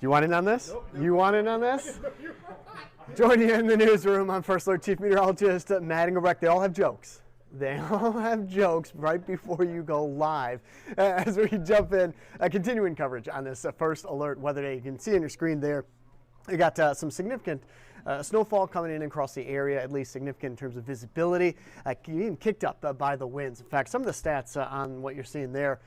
You want in on this? Nope. You want in on this? Joining you in the newsroom, I'm First Alert Chief Meteorologist Matt Engelbrecht. They all have jokes. They all have jokes right before you go live. As we jump in, continuing coverage on this First Alert weather day. You can see on your screen there, you got some significant snowfall coming in across the area, at least significant in terms of visibility, even kicked up by the winds. In fact, some of the stats on what you're seeing there,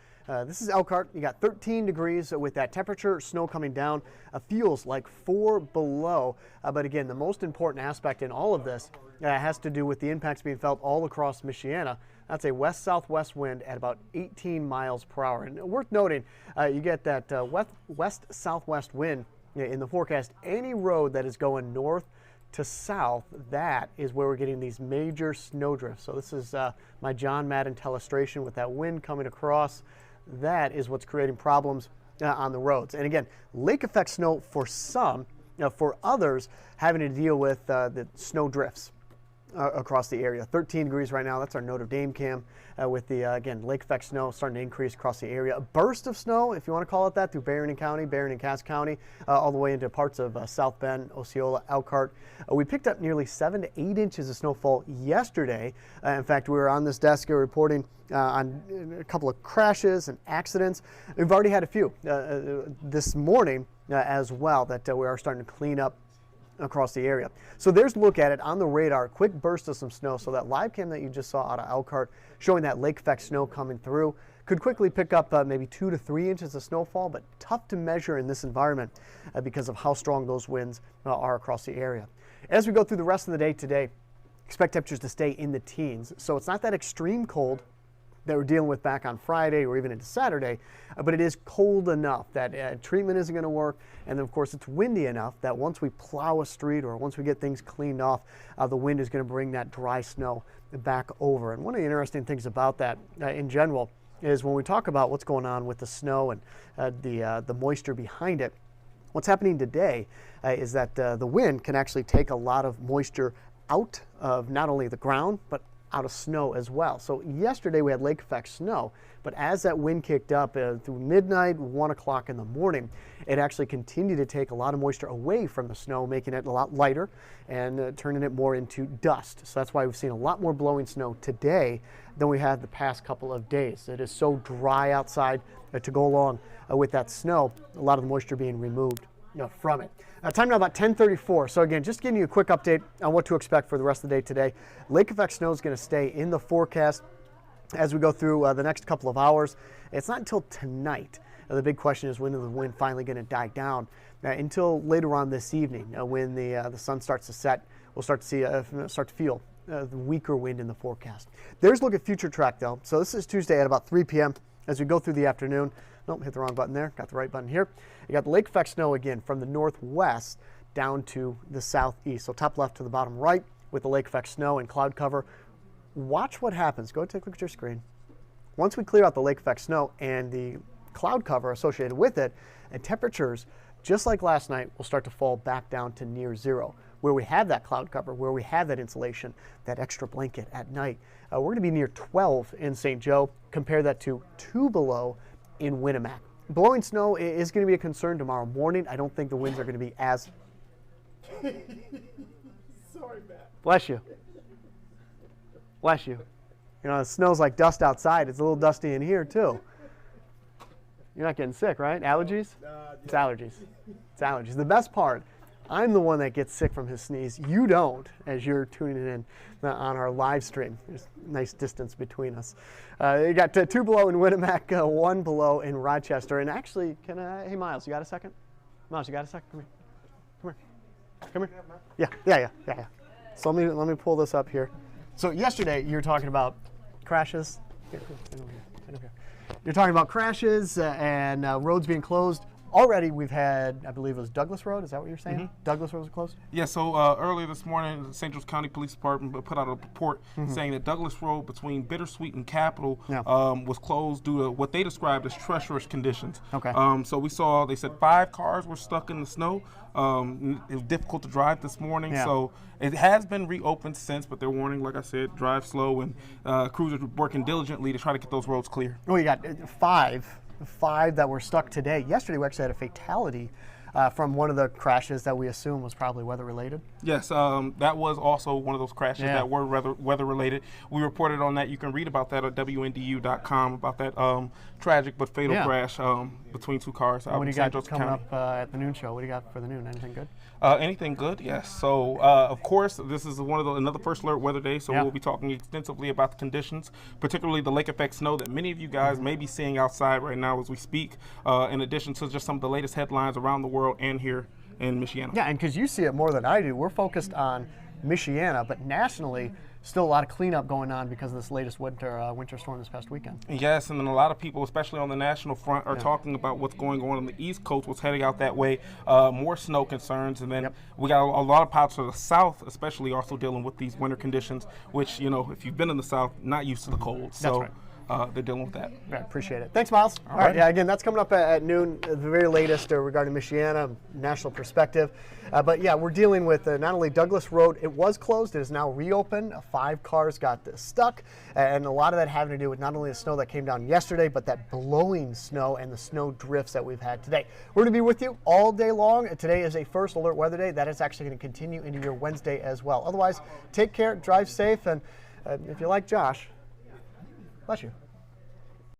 this is Elkhart. You got 13 degrees with that temperature, snow coming down, feels like 4 below. But again, the most important aspect in all of this has to do with the impacts being felt all across Michiana. That's a west-southwest wind at about 18 miles per hour. And worth noting, you get that west-southwest wind in the forecast. Any road that is going north to south, that is where we're getting these major snow drifts. So this is my John Madden telestration with that wind coming across. That is what's creating problems on the roads. And again, lake effect snow for some, for others having to deal with the snow drifts across the area. 13 degrees right now. That's our Notre Dame cam with the, again, lake effect snow starting to increase across the area. A burst of snow, if you want to call it that, through Barron County, Barron and Cass County, all the way into parts of South Bend, Osceola, Elkhart. We picked up nearly 7 to 8 inches of snowfall yesterday. In fact, we were on this desk reporting on a couple of crashes and accidents. We've already had a few this morning as well that we are starting to clean up across the area. So there's a look at it on the radar, quick burst of some snow. So that live cam that you just saw out of Elkhart showing that lake effect snow coming through could quickly pick up maybe 2 to 3 inches of snowfall, but tough to measure in this environment because of how strong those winds are across the area. As we go through the rest of the day today, expect temperatures to stay in the teens. So it's not that extreme cold that we're dealing with back on Friday or even into Saturday, but it is cold enough that treatment isn't going to work. And then, of course, it's windy enough that once we plow a street or once we get things cleaned off, the wind is going to bring that dry snow back over. And one of the interesting things about that in general is when we talk about what's going on with the snow and the moisture behind it, what's happening today is that the wind can actually take a lot of moisture out of not only the ground, but out of snow as well. So yesterday we had lake effect snow, but as that wind kicked up through midnight, 1 o'clock in the morning, it actually continued to take a lot of moisture away from the snow, making it a lot lighter and turning it more into dust. So that's why we've seen a lot more blowing snow today than we had the past couple of days. It is so dry outside to go along with that snow, a lot of the moisture being removed from it. Time now about 10:34. So again, just giving you a quick update on what to expect for the rest of the day today. Lake effect snow is going to stay in the forecast as we go through the next couple of hours. It's not until tonight. The big question is, when is the wind finally going to die down? Until later on this evening, when the sun starts to set, we'll start to feel the weaker wind in the forecast. There's a look at future track though. So this is Tuesday at about 3 p.m. as we go through the afternoon. Nope, hit the wrong button there. Got the right button here. You got the lake effect snow again from the northwest down to the southeast. So top left to the bottom right with the lake effect snow and cloud cover. Watch what happens. Go take a look at your screen. Once we clear out the lake effect snow and the cloud cover associated with it, and temperatures, just like last night, will start to fall back down to near zero. Where we have that cloud cover, where we have that insulation, that extra blanket at night, we're going to be near 12 in St. Joe. Compare that to 2 below in Winnemac. Blowing snow is going to be a concern tomorrow morning. I don't think the winds are going to be as... Sorry, Matt. Bless you. Bless you. You know, it snows like dust outside. It's a little dusty in here, too. You're not getting sick, right? Allergies? It's allergies. It's allergies. The best part, I'm the one that gets sick from his sneeze. You don't, as you're tuning in on our live stream. There's a nice distance between us. You got 2 below in Winnemac, 1 below in Rochester. And actually, hey, Miles, you got a second? Miles, you got a second? Come here. Come here. Yeah. So let me pull this up here. So yesterday, you were talking about crashes. You're talking about crashes and roads being closed. Already we've had, I believe it was Douglas Road. Is that what you're saying? Mm-hmm. Douglas Road was closed? Yeah, so earlier this morning, the St. Joe County Police Department put out a report saying that Douglas Road between Bittersweet and Capitol was closed due to what they described as treacherous conditions. Okay. So they said 5 cars were stuck in the snow. It was difficult to drive this morning, so it has been reopened since, but they're warning, like I said, drive slow, and crews are working diligently to try to get those roads clear. Oh, you got 5 that were stuck today. Yesterday we actually had a fatality from one of the crashes that we assume was probably weather related. Yes, that was also one of those crashes that were weather related. We reported on that. You can read about that at WNDU.com about that tragic but fatal crash between two cars. What do you got coming up at the noon show? What do you got for the noon? Anything good? Anything good? Yes. So, of course, this is another First Alert Weather Day, so we'll be talking extensively about the conditions, particularly the lake effect snow that many of you guys may be seeing outside right now as we speak, in addition to just some of the latest headlines around the world and here in Michiana. Yeah, and because you see it more than I do, we're focused on Michiana, but nationally, still a lot of cleanup going on because of this latest winter storm this past weekend. Yes, and then a lot of people, especially on the national front, are talking about what's going on the East Coast, what's heading out that way, more snow concerns, and then we got a lot of parts of the South, especially also dealing with these winter conditions, which, you know, if you've been in the South, not used to the cold. So. That's right. They're dealing with that. Right, appreciate it. Thanks, Miles. All right. Yeah, again, that's coming up at noon, the very latest regarding Michiana, national perspective. But yeah, we're dealing with not only Douglas Road, it was closed, it is now reopened. 5 cars got stuck, and a lot of that having to do with not only the snow that came down yesterday, but that blowing snow and the snow drifts that we've had today. We're going to be with you all day long. Today is a First Alert Weather Day. That is actually going to continue into your Wednesday as well. Otherwise, take care, drive safe, and if you like Josh, bless you.